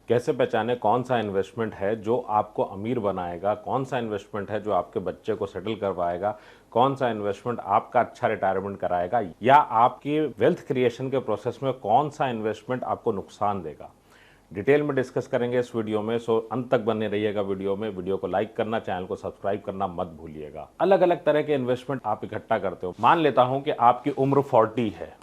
कैसे पहचाने कौन सा इन्वेस्टमेंट है जो आपको अमीर बनाएगा, कौन सा इन्वेस्टमेंट है जो आपके बच्चे को सेटल करवाएगा, कौन सा इन्वेस्टमेंट आपका अच्छा रिटायरमेंट कराएगा, या आपके वेल्थ क्रिएशन के प्रोसेस में कौन सा इन्वेस्टमेंट आपको नुकसान देगा। डिटेल में डिस्कस करेंगे इस वीडियो में, सो अंत तक बने रहिएगा वीडियो में। वीडियो को लाइक करना, चैनल को सब्सक्राइब करना मत भूलिएगा। अलग अलग तरह के इन्वेस्टमेंट आप इकट्ठा करते हो। मान लेता हूं कि आपकी उम्र 40 है,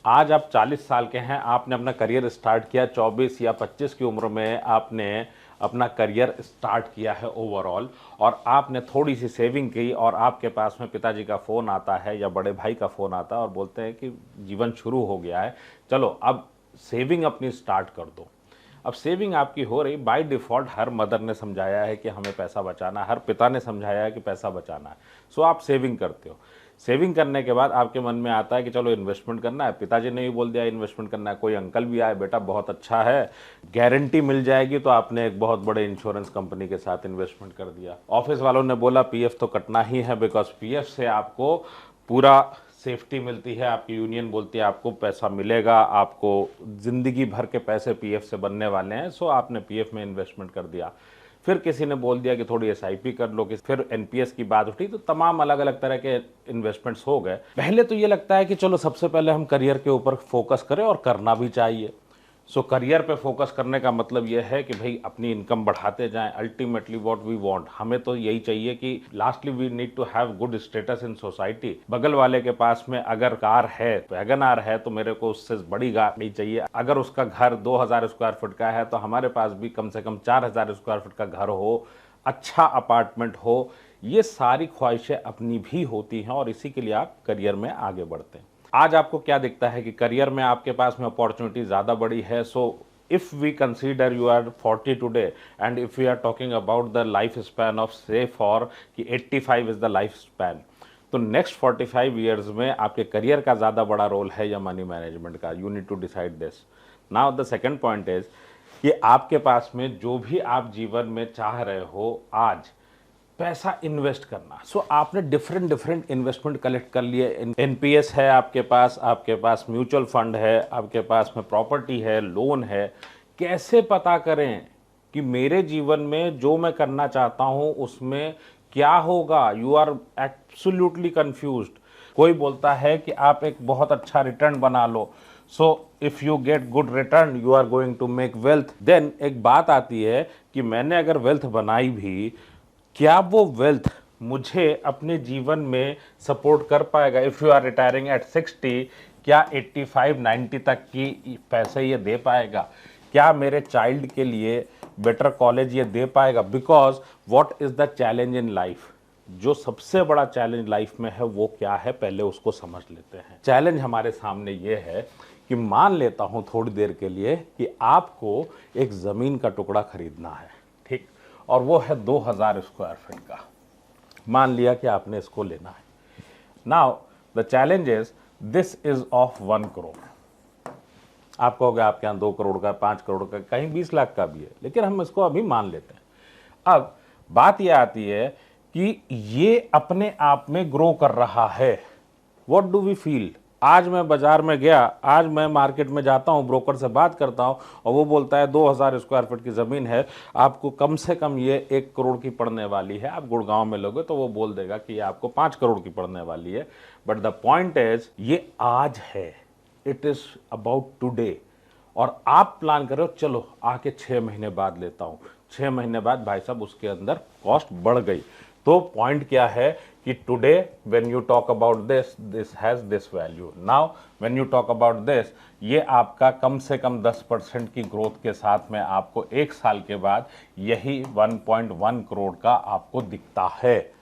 आज आप 40 साल के हैं, आपने अपना करियर स्टार्ट किया 24 या 25 की उम्र में, आपने अपना करियर स्टार्ट किया है ओवरऑल, और आपने थोड़ी सी सेविंग की और आपके पास में पिताजी का फ़ोन आता है या बड़े भाई का फ़ोन आता है और बोलते हैं कि जीवन शुरू हो गया है, चलो अब सेविंग अपनी स्टार्ट कर दो। अब सेविंग आपकी हो रही, बाय डिफ़ॉल्ट हर मदर ने समझाया है कि हमें पैसा बचाना है, हर पिता ने समझाया है कि पैसा बचाना है, सो आप सेविंग करते हो। सेविंग करने के बाद आपके मन में आता है कि चलो इन्वेस्टमेंट करना है, पिताजी ने भी बोल दिया इन्वेस्टमेंट करना है, कोई अंकल भी आए, बेटा बहुत अच्छा है, गारंटी मिल जाएगी, तो आपने एक बहुत बड़े इंश्योरेंस कंपनी के साथ इन्वेस्टमेंट कर दिया। ऑफिस वालों ने बोला पीएफ तो कटना ही है, बिकॉज पीएफ से आपको पूरा सेफ्टी मिलती है, आपकी यूनियन बोलती है आपको पैसा मिलेगा, आपको ज़िंदगी भर के पैसे पीएफ से बनने वाले हैं, सो आपने पीएफ में इन्वेस्टमेंट कर दिया। फिर किसी ने बोल दिया कि थोड़ी एसआईपी कर लो, फिर एनपीएस की बात उठी, तो तमाम अलग अलग तरह के इन्वेस्टमेंट्स हो गए। पहले तो ये लगता है कि चलो सबसे पहले हम करियर के ऊपर फोकस करें, और करना भी चाहिए। सो करियर पे फोकस करने का मतलब ये है कि भाई अपनी इनकम बढ़ाते जाएं। अल्टीमेटली व्हाट वी वांट, हमें तो यही चाहिए कि lastly we need to have good status in society. बगल वाले के पास में अगर कार है, वैगन आर है, तो मेरे को उससे बड़ी गाड़ी चाहिए। अगर उसका घर 2000 स्क्वायर फुट का है, तो हमारे पास भी कम से कम 4000 स्क्वायर फुट का घर हो, अच्छा अपार्टमेंट हो। ये सारी ख्वाहिशें अपनी भी होती हैं, और इसी के लिए आप करियर में आगे बढ़ते हैं। आज आपको क्या दिखता है कि करियर में आपके पास में अपॉर्चुनिटी ज़्यादा बड़ी है। So if we consider you are 40 today, and if we are talking about the life span of say for कि 85 इज़ द लाइफ स्पैन, तो नेक्स्ट 45 ईयर्स में आपके करियर का ज़्यादा बड़ा रोल है या मनी मैनेजमेंट का। You need to decide this. Now the second point is कि आपके पास में जो भी आप जीवन में चाह रहे हो, आज पैसा इन्वेस्ट करना। सो आपने डिफरेंट इन्वेस्टमेंट कलेक्ट कर लिए। एनपीएस है आपके पास म्यूचुअल फंड है, आपके पास में प्रॉपर्टी है, लोन है। कैसे पता करें कि मेरे जीवन में जो मैं करना चाहता हूं उसमें क्या होगा? You are absolutely confused. कोई बोलता है कि आप एक बहुत अच्छा रिटर्न बना लो, so if you get good return you are going to make wealth. Then एक बात आती है कि मैंने अगर वेल्थ बनाई भी, क्या वो वेल्थ मुझे अपने जीवन में सपोर्ट कर पाएगा? If you are retiring at 60, क्या 85-90 तक की पैसे ये दे पाएगा? क्या मेरे चाइल्ड के लिए बेटर कॉलेज ये दे पाएगा? Because what is the challenge in life? जो सबसे बड़ा चैलेंज लाइफ में है वो क्या है, पहले उसको समझ लेते हैं। चैलेंज हमारे सामने ये है कि मान लेता हूं थोड़ी देर के लिए कि आपको एक ज़मीन का टुकड़ा खरीदना है, ठीक, और वो है 2000 स्क्वायर फीट का। मान लिया कि आपने इसको लेना है। Now the challenge is this is of 1 crore. आप कहोगे आपके यहाँ 2 करोड़ का, 5 करोड़ का, कहीं 20 लाख का भी है, लेकिन हम इसको अभी मान लेते हैं। अब बात यह आती है कि ये अपने आप में ग्रो कर रहा है। What do we feel? आज मैं बाजार में गया, आज मैं मार्केट में जाता हूं, ब्रोकर से बात करता हूं, और वो बोलता है 2000 स्क्वायर फीट की ज़मीन है, आपको कम से कम ये 1 करोड़ की पड़ने वाली है। आप गुड़गांव में लोगे तो वो बोल देगा कि ये आपको 5 करोड़ की पड़ने वाली है। बट द पॉइंट इज ये आज है, इट इज़ अबाउट टुडे। और आप प्लान करो चलो आके 6 महीने बाद लेता हूँ। 6 महीने बाद भाई साहब उसके अंदर कॉस्ट बढ़ गई। तो पॉइंट क्या है कि today when you talk about this has this value. Now when you talk about this, ये आपका कम से कम 10% की ग्रोथ के साथ में आपको 1 साल के बाद यही 1.1 करोड़ का आपको दिखता है।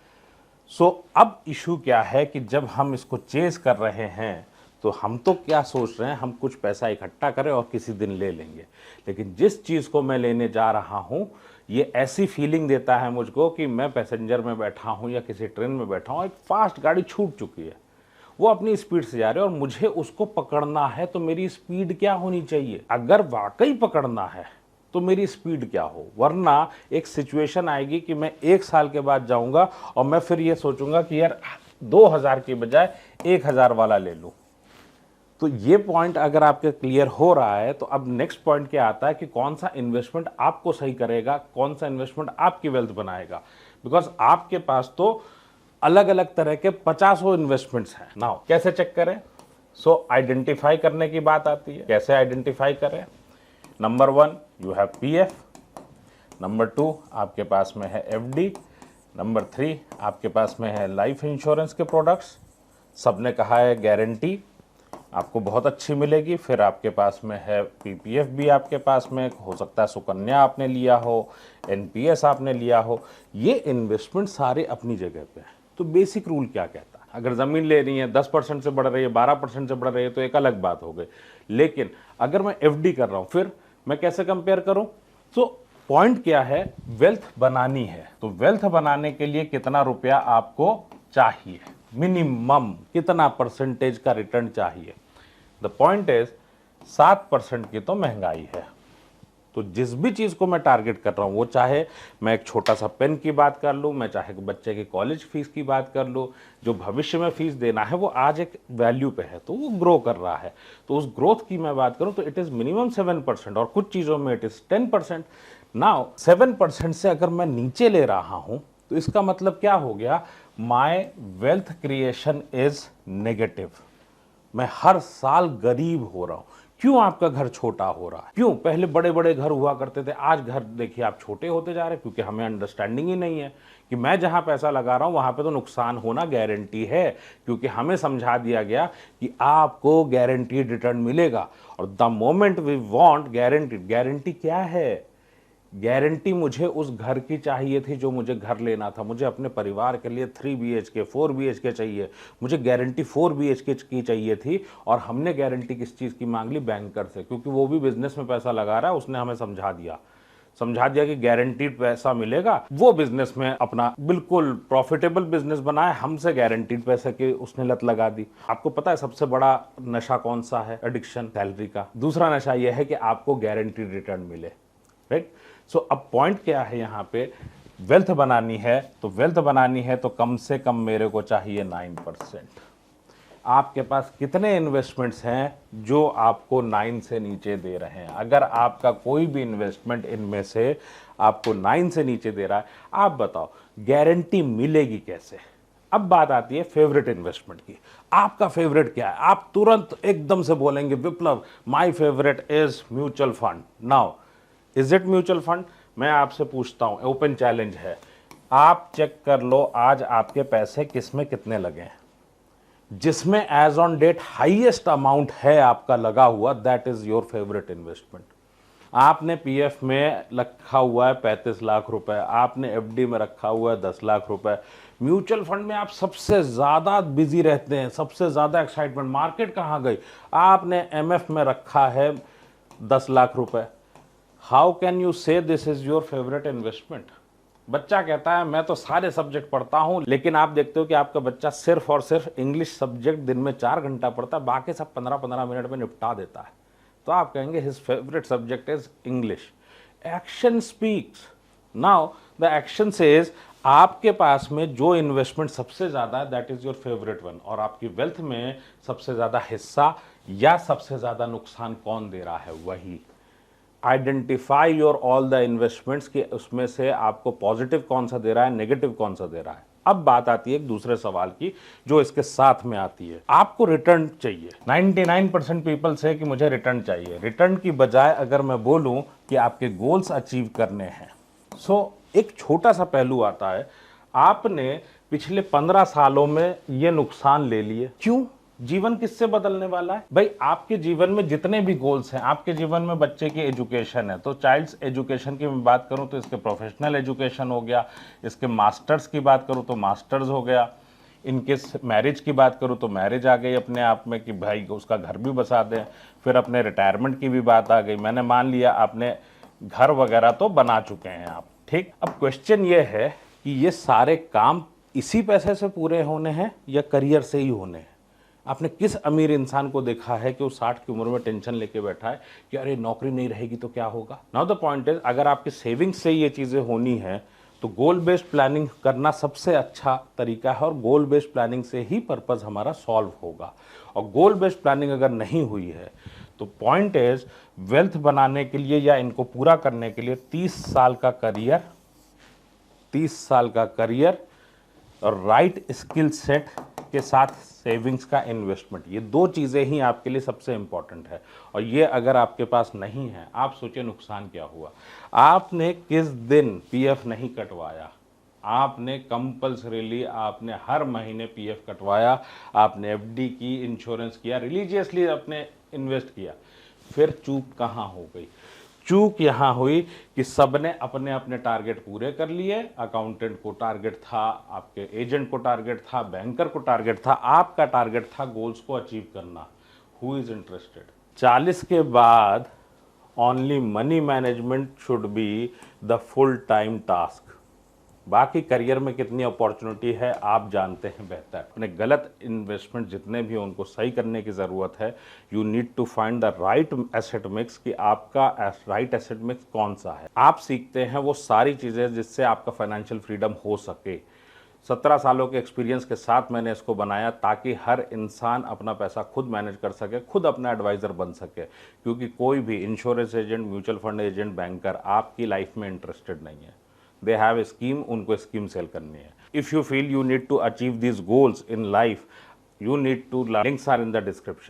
सो अब इशू क्या है कि जब हम इसको चेज कर रहे हैं तो हम तो क्या सोच रहे हैं, हम कुछ पैसा इकट्ठा करें और किसी दिन ले लेंगे। लेकिन जिस चीज़ को मैं लेने जा रहा हूं, ये ऐसी फीलिंग देता है मुझको कि मैं पैसेंजर में बैठा हूं या किसी ट्रेन में बैठा हूं, एक फास्ट गाड़ी छूट चुकी है, वो अपनी स्पीड से जा रही है और मुझे उसको पकड़ना है। तो मेरी स्पीड क्या होनी चाहिए? अगर वाकई पकड़ना है तो मेरी स्पीड क्या हो, वरना एक सिचुएशन आएगी कि मैं 1 साल के बाद जाऊंगा और मैं फिर ये सोचूंगा कि यार 2000 की बजाय 1000 वाला ले लूं। तो ये पॉइंट अगर आपके क्लियर हो रहा है तो अब नेक्स्ट पॉइंट क्या आता है कि कौन सा इन्वेस्टमेंट आपको सही करेगा, कौन सा इन्वेस्टमेंट आपकी वेल्थ बनाएगा। बिकॉज आपके पास तो अलग अलग तरह के 50 इन्वेस्टमेंट्स हैं। नाउ कैसे चेक करें? सो आइडेंटिफाई करने की बात आती है। कैसे आइडेंटिफाई करें? Number 1 you have PF, number 2 आपके पास में है एफडी, नंबर 3 आपके पास में है लाइफ इंश्योरेंस के प्रोडक्ट्स। सबने कहा है गारंटी आपको बहुत अच्छी मिलेगी। फिर आपके पास में है पीपीएफ भी, आपके पास में हो सकता है सुकन्या आपने लिया हो, एनपीएस आपने लिया हो। ये इन्वेस्टमेंट सारे अपनी जगह पे हैं। तो बेसिक रूल क्या कहता है? अगर ज़मीन ले रही है 10% से बढ़ रही है, 12% से बढ़ रही है तो एक अलग बात हो गई। लेकिन अगर मैं एफडी कर रहा हूँ फिर मैं कैसे कंपेयर करूँ? तो पॉइंट क्या है? वेल्थ बनानी है तो वेल्थ बनाने के लिए कितना रुपया आपको चाहिए, मिनिमम कितना परसेंटेज का रिटर्न चाहिए। द पॉइंट इज 7% की तो महंगाई है। तो जिस भी चीज़ को मैं टारगेट कर रहा हूँ, वो चाहे मैं एक छोटा सा पेन की बात कर लूँ, मैं चाहे बच्चे की कॉलेज फीस की बात कर लूँ, जो भविष्य में फीस देना है वो आज एक वैल्यू पे है तो वो ग्रो कर रहा है। तो उस ग्रोथ की मैं बात करूँ तो इट इज़ मिनिमम 7% और कुछ चीज़ों में इट इज़ 10%। नाउ 7% से अगर मैं नीचे ले रहा हूँ तो इसका मतलब क्या हो गया? माई वेल्थ क्रिएशन इज नेगेटिव। मैं हर साल गरीब हो रहा हूं। क्यों आपका घर छोटा हो रहा है? क्यों? पहले बड़े बड़े घर हुआ करते थे, आज घर देखिए आप छोटे होते जा रहे हैं क्योंकि हमें अंडरस्टैंडिंग ही नहीं है कि मैं जहां पैसा लगा रहा हूं वहां पे तो नुकसान होना गारंटी है, क्योंकि हमें समझा दिया गया कि आपको गारंटीड रिटर्न मिलेगा। और the moment we want guaranteed, guarantee क्या है? गारंटी मुझे उस घर की चाहिए थी जो मुझे घर लेना था। मुझे अपने परिवार के लिए 3 BHK 4 BHK चाहिए। मुझे गारंटी 4 BHK की चाहिए थी और हमने गारंटी किस चीज़ की मांग ली? बैंकर से, क्योंकि वो भी बिजनेस में पैसा लगा रहा है। उसने हमें समझा दिया कि गारंटीड पैसा मिलेगा। वो बिजनेस में अपना बिल्कुल प्रॉफिटेबल बिजनेस बनाए, हमसे गारंटीड पैसे की उसने लत लगा दी। आपको पता है सबसे बड़ा नशा कौन सा है? एडिक्शन, सैलरी का। दूसरा नशा यह है कि आपको गारंटीड रिटर्न मिले, राइट? सो अब पॉइंट क्या है यहाँ पे? वेल्थ बनानी है तो वेल्थ बनानी है तो कम से कम मेरे को चाहिए 9%। आपके पास कितने इन्वेस्टमेंट्स हैं जो आपको 9 से नीचे दे रहे हैं? अगर आपका कोई भी इन्वेस्टमेंट इनमें से आपको 9 से नीचे दे रहा है, आप बताओ गारंटी मिलेगी कैसे? अब बात आती है फेवरेट इन्वेस्टमेंट की। आपका फेवरेट क्या है? आप तुरंत एकदम से बोलेंगे Viplav my favourite is mutual fund. Now is it mutual fund? मैं आपसे पूछता हूं, ओपन चैलेंज है, आप चेक कर लो आज आपके पैसे किसमें कितने लगे हैं। जिसमें as on date highest amount है आपका लगा हुआ, that is your favourite investment. आपने पीएफ में रखा हुआ है 35 लाख रुपए, आपने एफडी में रखा हुआ है 10 लाख रुपए, म्यूचुअल फंड में आप सबसे ज्यादा बिजी रहते हैं, सबसे ज्यादा एक्साइटमेंट, मार्केट कहां गई, आपने एमएफ में रखा है 10 लाख रुपए। हाउ कैन यू से this is your favourite investment? बच्चा कहता है मैं तो सारे सब्जेक्ट पढ़ता हूं, लेकिन आप देखते हो कि आपका बच्चा सिर्फ और सिर्फ इंग्लिश सब्जेक्ट दिन में 4 घंटा पढ़ता है, बाकी सब 15-15 मिनट में निपटा देता है। तो आप कहेंगे his favourite subject is English. Action speaks. Now the action says आपके पास में जो इन्वेस्टमेंट सबसे ज्यादा है that is your favourite one, और आपकी वेल्थ में सबसे ज्यादा हिस्सा या सबसे ज्यादा नुकसान कौन दे रहा है? वही। Identify your all the investments कि उसमें से आपको पॉजिटिव कौन सा दे रहा है, नेगेटिव कौन सा दे रहा है। अब बात आती है एक दूसरे सवाल की जो इसके साथ में आती है, आपको रिटर्न चाहिए। 99% पीपल से कि मुझे रिटर्न चाहिए। रिटर्न की बजाय अगर मैं बोलूं कि आपके गोल्स अचीव करने हैं, सो एक छोटा सा पहलू आता है, आपने पिछले 15 सालों में ये नुकसान ले लिए, क्यों? जीवन किससे बदलने वाला है भाई? आपके जीवन में जितने भी गोल्स हैं, आपके जीवन में बच्चे की एजुकेशन है, तो चाइल्ड्स एजुकेशन की मैं बात करूं तो इसके प्रोफेशनल एजुकेशन हो गया, इसके मास्टर्स की बात करूं तो मास्टर्स हो गया, इनके मैरिज की बात करूं तो मैरिज आ गई अपने आप में कि भाई उसका घर भी बसा दें, फिर अपने रिटायरमेंट की भी बात आ गई। मैंने मान लिया आपने घर वगैरह तो बना चुके हैं आप, ठीक। अब क्वेश्चन ये है कि ये सारे काम इसी पैसे से पूरे होने हैं या करियर से ही होने हैं? आपने किस अमीर इंसान को देखा है कि वो 60 की उम्र में टेंशन लेके बैठा है कि अरे नौकरी नहीं रहेगी तो क्या होगा? नाउ द पॉइंट इज, अगर आपकी सेविंग्स से ये चीज़ें होनी है तो गोल बेस्ड प्लानिंग करना सबसे अच्छा तरीका है और गोल बेस्ड प्लानिंग से ही पर्पस हमारा सॉल्व होगा। और गोल बेस्ड प्लानिंग अगर नहीं हुई है तो पॉइंट इज, वेल्थ बनाने के लिए या इनको पूरा करने के लिए 30 साल का करियर और राइट स्किल सेट के साथ सेविंग्स का इन्वेस्टमेंट, ये दो चीज़ें ही आपके लिए सबसे इंपॉर्टेंट है। और ये अगर आपके पास नहीं है, आप सोचिए नुकसान क्या हुआ। आपने किस दिन पीएफ नहीं कटवाया, आपने कंपल्सरीली आपने हर महीने पीएफ कटवाया, आपने एफडी की, इंश्योरेंस किया, रिलीजियसली आपने इन्वेस्ट किया, फिर चूक कहाँ हो गई? चूक यहाँ हुई कि सबने अपने अपने टारगेट पूरे कर लिए। अकाउंटेंट को टारगेट था, आपके एजेंट को टारगेट था, बैंकर को टारगेट था, आपका टारगेट था गोल्स को अचीव करना। Who is interested? 40 के बाद only money management should be the full time task. बाकी करियर में कितनी अपॉर्चुनिटी है आप जानते हैं बेहतर। अपने गलत इन्वेस्टमेंट जितने भी उनको सही करने की ज़रूरत है। You need to find the right asset mix, कि आपका राइट एसेट मिक्स कौन सा है। आप सीखते हैं वो सारी चीज़ें जिससे आपका फाइनेंशियल फ्रीडम हो सके। 17 सालों के एक्सपीरियंस के साथ मैंने इसको बनाया ताकि हर इंसान अपना पैसा खुद मैनेज कर सके, खुद अपना एडवाइज़र बन सके। क्योंकि कोई भी insurance agent, mutual fund agent, banker आपकी लाइफ में इंटरेस्टेड नहीं है। दे हैव ए स्कीम, उनको स्कीम सेल करनी है। If you feel you need to achieve this goals in life, you need to, links are in the description.